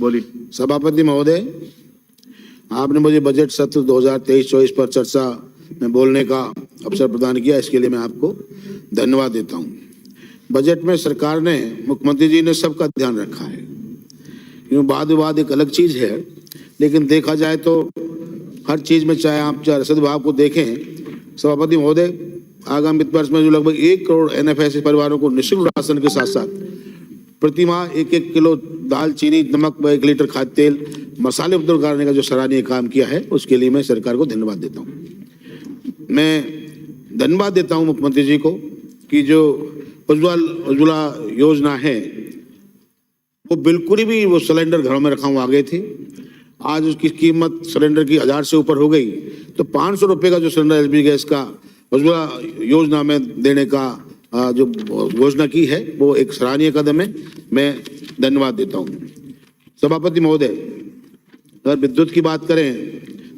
बोलिए। सभापति महोदय, आपने मुझे बजट सत्र 2023-24 पर चर्चा में बोलने का अवसर प्रदान किया, इसके लिए मैं आपको धन्यवाद देता हूं। बजट में सरकार ने, मुख्यमंत्री जी ने सबका ध्यान रखा है। क्यों वाद विवाद एक अलग चीज है, लेकिन देखा जाए तो हर चीज में, चाहे आप रसद विभाग को देखें, सभापति महोदय, आगामी वित्त वर्ष में जो लगभग 1 करोड़ NFS परिवारों को निःशुल्क राशन के साथ साथ प्रतिमाह 1-1 किलो दाल, चीनी, नमक व 1 लीटर खाद्य तेल, मसाले उपलब्ध कराने का जो सराहनीय काम किया है, उसके लिए मैं सरकार को धन्यवाद देता हूँ। मैं धन्यवाद देता हूँ मुख्यमंत्री जी को कि जो उज्ज्वला योजना है वो बिल्कुल ही भी वो सिलेंडर घरों में रखा हुआ आ गए थे। आज उसकी कीमत सिलेंडर की 1000 से ऊपर हो गई, तो 500 रुपये का जो सिलेंडर LPG गैस का उज्ज्वला योजना में देने का जो घोषणा की है, वो एक सराहनीय कदम है। मैं धन्यवाद देता हूँ। सभापति महोदय, अगर विद्युत की बात करें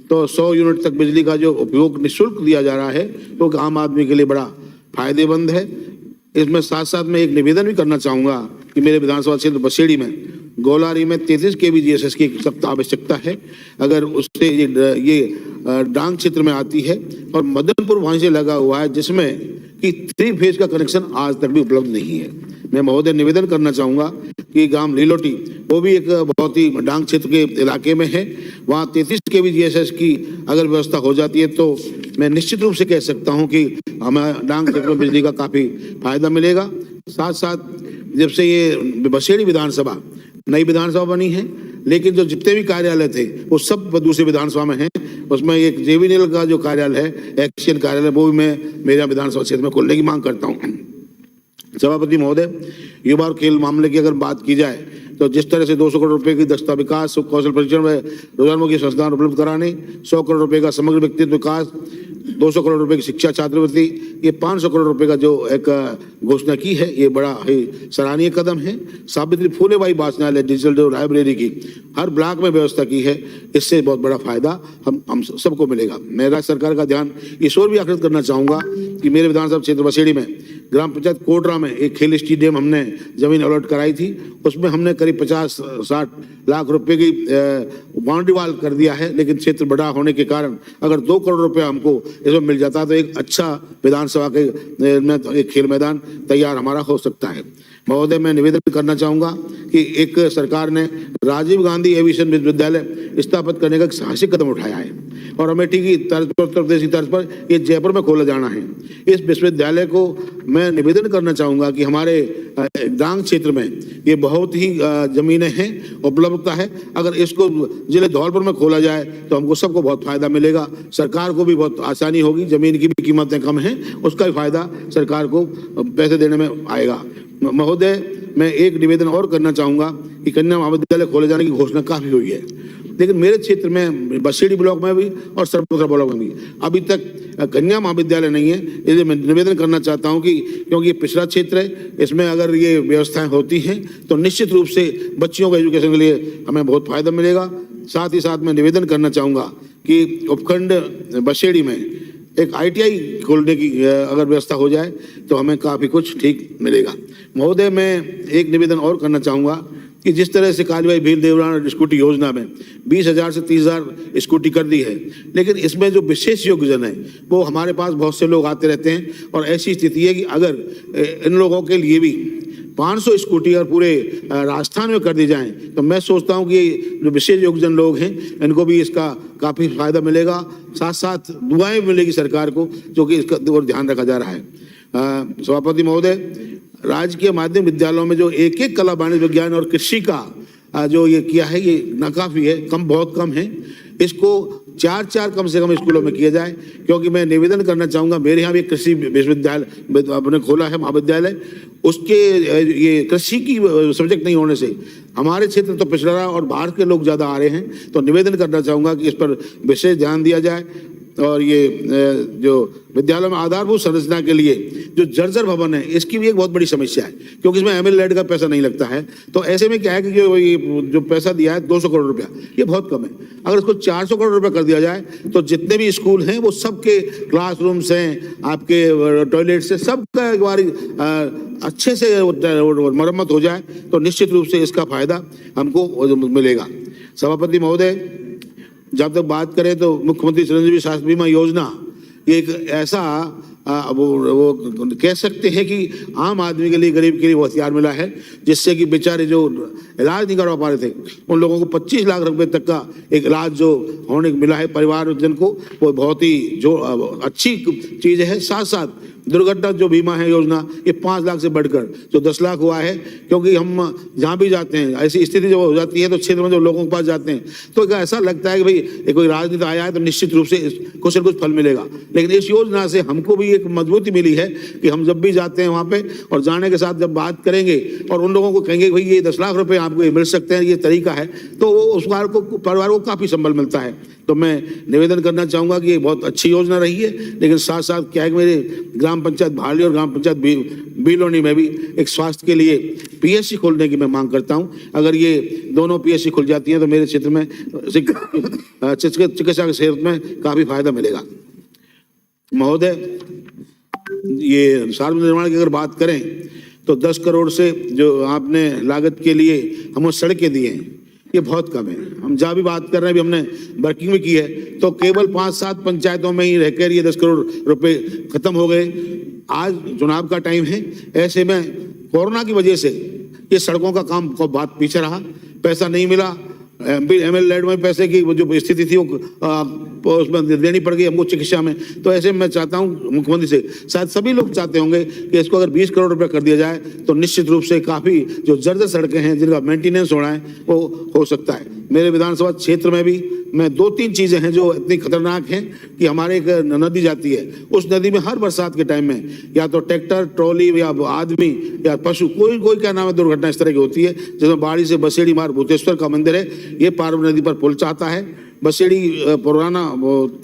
तो 100 यूनिट तक बिजली का जो उपयोग निःशुल्क दिया जा रहा है, वो तो आम आदमी के लिए बड़ा फायदेमंद है। इसमें साथ साथ मैं एक निवेदन भी करना चाहूँगा कि मेरे विधानसभा क्षेत्र बसेड़ी में गोलारी में 33 kV GSS की सख्त आवश्यकता है। अगर उससे ये डांग क्षेत्र में आती है और मदनपुर वहीं से लगा हुआ है, जिसमें कि 3 फेज का कनेक्शन आज तक भी उपलब्ध नहीं है। मैं महोदय निवेदन करना चाहूँगा कि गांव लीलोटी, वो भी एक बहुत ही डांग क्षेत्र के इलाके में है, वहाँ 33 kV GSS की अगर व्यवस्था हो जाती है तो मैं निश्चित रूप से कह सकता हूँ कि हमें डांग क्षेत्र में बिजली का काफ़ी फायदा मिलेगा। साथ साथ जब से ये बसेड़ी विधानसभा नई विधानसभा बनी है, लेकिन जो जितने भी कार्यालय थे वो सब दूसरी विधानसभा में हैं। उसमें एक JVNL का जो कार्यालय है, एक्शन कार्यालय, वो भी मैं मेरा विधानसभा क्षेत्र में खोलने की मांग करता हूँ। सभापति महोदय, युवा और खेल मामले की अगर बात की जाए तो जिस तरह से 200 करोड़ रुपए की दक्षता विकास, कौशल प्रशिक्षण व रोजगारोन्मुखी संस्थान उपलब्ध कराने, 100 करोड़ रुपए का समग्र व्यक्तित्व विकास, 200 करोड़ रुपए की शिक्षा छात्रवृत्ति, ये 500 करोड़ रुपए का जो एक घोषणा की है, ये बड़ा ही सराहनीय कदम है। सावित्री फूले बाई वाचनालय डिजिटल जो लाइब्रेरी की हर ब्लॉक में व्यवस्था की है, इससे बहुत बड़ा फायदा हम सबको मिलेगा। मैं राज्य सरकार का ध्यान इस ओर भी आकृत करना चाहूँगा कि मेरे विधानसभा क्षेत्र बसेड़ी में ग्राम पंचायत कोटरा में एक खेल स्टेडियम हमने जमीन अलॉट कराई थी। उसमें हमने करीब 50-60 लाख रुपए की बाउंड्री वाल कर दिया है, लेकिन क्षेत्र बड़ा होने के कारण अगर 2 करोड़ रुपए हमको इसमें मिल जाता तो एक अच्छा विधानसभा के में एक खेल मैदान तैयार हमारा हो सकता है। महोदय, मैं निवेदन करना चाहूँगा कि एक सरकार ने राजीव गांधी एविएशन विश्वविद्यालय स्थापित करने का एक साहसिक कदम उठाया है और अमेठी की तर्ज पर, उत्तर प्रदेश की तर्ज पर ये जयपुर में खोला जाना है। इस विश्वविद्यालय को मैं निवेदन करना चाहूँगा कि हमारे डांग क्षेत्र में ये बहुत ही जमीनें हैं, उपलब्धता है। अगर इसको जिले धौलपुर में खोला जाए तो हमको सबको बहुत फायदा मिलेगा, सरकार को भी बहुत आसानी होगी, जमीन की भी कीमतें कम हैं, उसका भी फायदा सरकार को पैसे देने में आएगा। महोदय, मैं एक निवेदन और करना चाहूँगा कि कन्या महाविद्यालय खोले जाने की घोषणा काफ़ी हुई है, लेकिन मेरे क्षेत्र में बसेड़ी ब्लॉक में भी और सरपुत्रा ब्लॉक में भी अभी तक कन्या महाविद्यालय नहीं है। इसलिए मैं निवेदन करना चाहता हूं कि क्योंकि ये पिछड़ा क्षेत्र है, इसमें अगर ये व्यवस्थाएं होती हैं तो निश्चित रूप से बच्चियों के एजुकेशन के लिए हमें बहुत फायदा मिलेगा। साथ ही साथ मैं निवेदन करना चाहूँगा कि उपखंड बसेड़ी में एक ITI खोलने की अगर व्यवस्था हो जाए तो हमें काफ़ी कुछ ठीक मिलेगा। महोदय, मैं एक निवेदन और करना चाहूँगा कि जिस तरह से कालीबाई भील देवरान स्कूटी योजना में 20,000 से 30,000 स्कूटी कर दी है, लेकिन इसमें जो विशेष योग्यजन है वो हमारे पास बहुत से लोग आते रहते हैं और ऐसी स्थिति है कि अगर इन लोगों के लिए भी 500 स्कूटी और पूरे राजस्थान में कर दी जाएं तो मैं सोचता हूं कि जो विशेष योग्यजन लोग हैं इनको भी इसका काफ़ी फायदा मिलेगा। साथ साथ दुआएं मिलेगी सरकार को, जो कि इसका और ध्यान रखा जा रहा है। सभापति महोदय, राज्य के माध्यमिक विद्यालयों में जो एक कला, वाणिज्य, विज्ञान और कृषि का जो ये किया है, ये नाकाफी है, बहुत कम है। इसको 4 कम से कम स्कूलों में किया जाए, क्योंकि मैं निवेदन करना चाहूँगा, मेरे यहाँ भी कृषि विश्वविद्यालय अपने खोला है महाविद्यालय, उसके ये कृषि की सब्जेक्ट नहीं होने से हमारे क्षेत्र तो पिछड़ा और बाहर के लोग ज़्यादा आ रहे हैं। तो निवेदन करना चाहूँगा कि इस पर विशेष ध्यान दिया जाए। और ये जो विद्यालय में आधारभूत संरचना के लिए जो जर्जर भवन है, इसकी भी एक बहुत बड़ी समस्या है, क्योंकि इसमें MLLAD का पैसा नहीं लगता है। तो ऐसे में क्या है कि जो पैसा दिया है 200 करोड़ रुपया, ये बहुत कम है। अगर इसको 400 करोड़ रुपया कर दिया जाए तो जितने भी स्कूल हैं वो सबके क्लासरूम्स हैं, आपके टॉयलेट्स हैं, सबका एक बार अच्छे से मरम्मत हो जाए तो निश्चित रूप से इसका फायदा हमको मिलेगा। सभापति महोदय, जब तक बात करें तो मुख्यमंत्री चिरंजीवी स्वास्थ्य बीमा योजना ये एक ऐसा वो कह सकते हैं कि आम आदमी के लिए, गरीब के लिए वो हथियार मिला है, जिससे कि बेचारे जो इलाज नहीं करवा पा रहे थे उन लोगों को 25 लाख रुपए तक का एक इलाज जो होने को मिला है परिवार जन को, वो बहुत ही जो अच्छी चीज़ है। साथ साथ दुर्घटना जो बीमा है योजना, ये 5 लाख से बढ़कर जो 10 लाख हुआ है, क्योंकि हम जहाँ भी जाते हैं ऐसी स्थिति जब हो जाती है तो क्षेत्र में जो लोगों के पास जाते हैं तो ऐसा लगता है कि भाई कोई राजनीति आया है तो निश्चित रूप से कुछ न कुछ फल मिलेगा। लेकिन इस योजना से हमको भी एक मजबूती मिली है कि हम जब भी जाते हैं वहाँ पे और जाने के साथ जब बात करेंगे और उन लोगों को कहेंगे भाई ये 10 लाख रुपए आपको ये मिल सकते हैं, ये तरीका है, तो वो उस परिवार को काफ़ी संबल मिलता है। तो मैं निवेदन करना चाहूँगा कि ये बहुत अच्छी योजना रही है, लेकिन साथ साथ क्या है कि मेरे ग्राम पंचायत भाली और ग्राम पंचायत बीलोनी में भी एक स्वास्थ्य के लिए PSC खोलने की मैं मांग करता हूँ। अगर ये दोनों PSC खुल जाती हैं तो मेरे क्षेत्र में चिकित्सा के क्षेत्र में काफ़ी फायदा मिलेगा। महोदय, ये सार्वजनिक निर्माण की अगर बात करें तो 10 करोड़ से जो आपने लागत के लिए हमें सड़कें दी हैं, ये बहुत कम है। हम जहाँ भी बात कर रहे हैं, भी हमने वर्किंग में की है, तो केवल 5-7 पंचायतों में ही रहकर ये 10 करोड़ रुपए खत्म हो गए। आज चुनाव का टाइम है, ऐसे में कोरोना की वजह से ये सड़कों का काम को बात पीछे रहा, पैसा नहीं मिला। MLLAD में पैसे की जो स्थिति थी वो उसमें देनी पड़ गई हमको चिकित्सा में। तो ऐसे में मैं चाहता हूँ मुख्यमंत्री से, शायद सभी लोग चाहते होंगे कि इसको अगर 20 करोड़ रुपए कर दिया जाए तो निश्चित रूप से काफ़ी जो जर्जर सड़कें हैं जिनका मेंटेनेंस होना है वो हो सकता है। मेरे विधानसभा क्षेत्र में भी मैं 2-3 चीज़ें हैं जो इतनी खतरनाक हैं कि हमारे एक नदी जाती है, उस नदी में हर बरसात के टाइम में या तो ट्रैक्टर, ट्रॉली या आदमी या पशु कोई क्या नाम है दुर्घटना इस तरह की होती है, जिसमें बाड़ी से बसेड़ी मार भूतेश्वर का मंदिर है, ये पार्वती नदी पर पुल चाहता है। बसेड़ी पुराना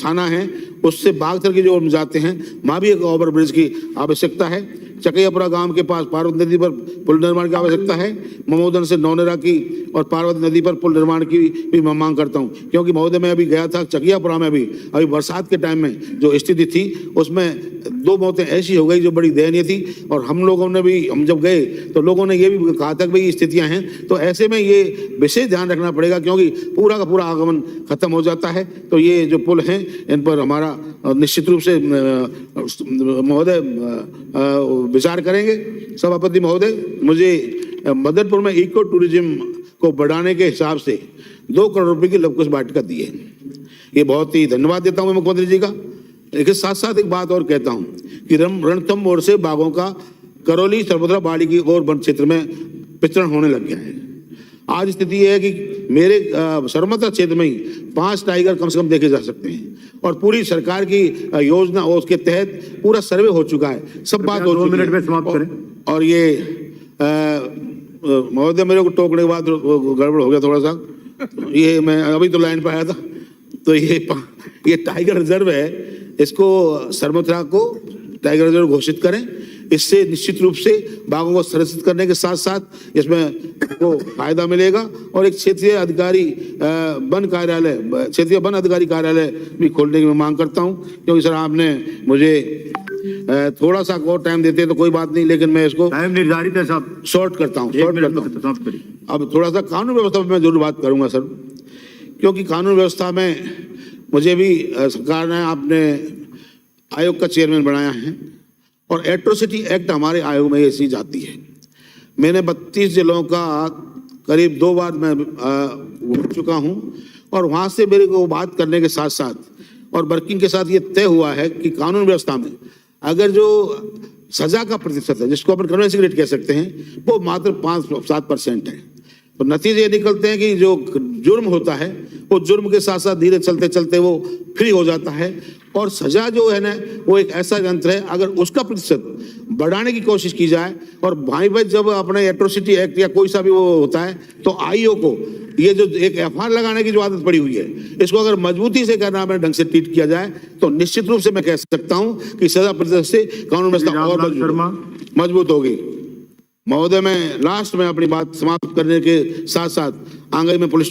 थाना है, उससे बागथर की जो जाते हैं वहाँ भी एक ओवर ब्रिज की आवश्यकता है। चकैयापुरा गांव के पास पार्वती नदी पर पुल निर्माण की आवश्यकता है। ममोदन से नौनेरा की और पार्वती नदी पर पुल निर्माण की भी मैं मांग करता हूं, क्योंकि महोदय मैं अभी गया था चकैयापुरा में, अभी बरसात के टाइम में जो स्थिति थी उसमें 2 मौतें ऐसी हो गई जो बड़ी दयनीय थी। और हम लोगों ने भी, हम जब गए तो लोगों ने ये भी कहा था कि भाई स्थितियाँ हैं, तो ऐसे में ये विशेष ध्यान रखना पड़ेगा क्योंकि पूरा का पूरा आगमन खत्म हो जाता है। तो ये जो पुल हैं इन पर हमारा निश्चित रूप से महोदय विचार करेंगे। सभापति महोदय, मुझे मदनपुर में इको टूरिज्म को बढ़ाने के हिसाब से 2 करोड़ रुपए की लवकुश वाटिका दी है, ये बहुत ही धन्यवाद देता हूं मैं मुख्यमंत्री जी का। लेकिन साथ साथ एक बात और कहता हूं कि रणथंभौर से बाघों का करौली सरभद्रा बाड़ी की ओर वन क्षेत्र में विचरण होने लग गया है। आज स्थिति यह है कि मेरे सरमता क्षेत्र में ही 5 टाइगर कम से कम देखे जा सकते हैं और पूरी सरकार की योजना और उसके तहत पूरा सर्वे हो चुका है, सब बात हो चुकी है। 2 मिनट में समाप्त करें। और ये महोदय मेरे को टोकने के बाद गड़बड़ हो गया थोड़ा सा, ये मैं अभी तो लाइन पर आया था, तो ये टाइगर रिजर्व है, इसको सरमथुरा को टाइगर रिजर्व घोषित करें। इससे निश्चित रूप से बाघों को संरक्षित करने के साथ साथ इसमें को फायदा मिलेगा और एक क्षेत्रीय अधिकारी वन कार्यालय, क्षेत्रीय वन अधिकारी कार्यालय भी खोलने की मैं मांग करता हूं, क्योंकि सर आपने मुझे थोड़ा सा और टाइम देते तो कोई बात नहीं, लेकिन मैं इसको टाइम निर्धारित है साहब, शॉर्ट करता हूँ। अब थोड़ा सा कानून व्यवस्था पर मैं जरूर बात करूंगा सर, क्योंकि कानून व्यवस्था में मुझे भी सरकार ने आपने आयोग का चेयरमैन बनाया है और एट्रोसिटी एक्ट हमारे आयोग में ये चीज आती है। मैंने 32 जिलों का करीब 2 बार मैं घूम चुका हूँ और वहाँ से मेरे को बात करने के साथ साथ और वर्किंग के साथ ये तय हुआ है कि कानून व्यवस्था में अगर जो सजा का प्रतिशत है, जिसको अपन कन्वेंशन रेट कह सकते हैं, वो मात्र 5-7% है। तो नतीजे ये निकलते हैं कि जो जुर्म होता है वो जुर्म के साथ साथ धीरे चलते चलते वो फ्री हो जाता है और सजा जो है ना वो एक ऐसा यंत्र है, अगर उसका प्रतिशत बढ़ाने की कोशिश की जाए और भाई जब अपने एट्रोसिटी एक्ट या कोई सा भी वो होता है तो आईओ को ये जो एक एफआईआर लगाने की जो आदत पड़ी हुई है, इसको अगर मजबूती से करना में ढंग से ट्रीट किया जाए तो निश्चित रूप से मैं कह सकता हूं कि सजा प्रतिशत से कानून व्यवस्था और मजबूत होगी। महोदय, मैं लास्ट में अपनी बात समाप्त करने के साथ साथ आंगई में पुलिस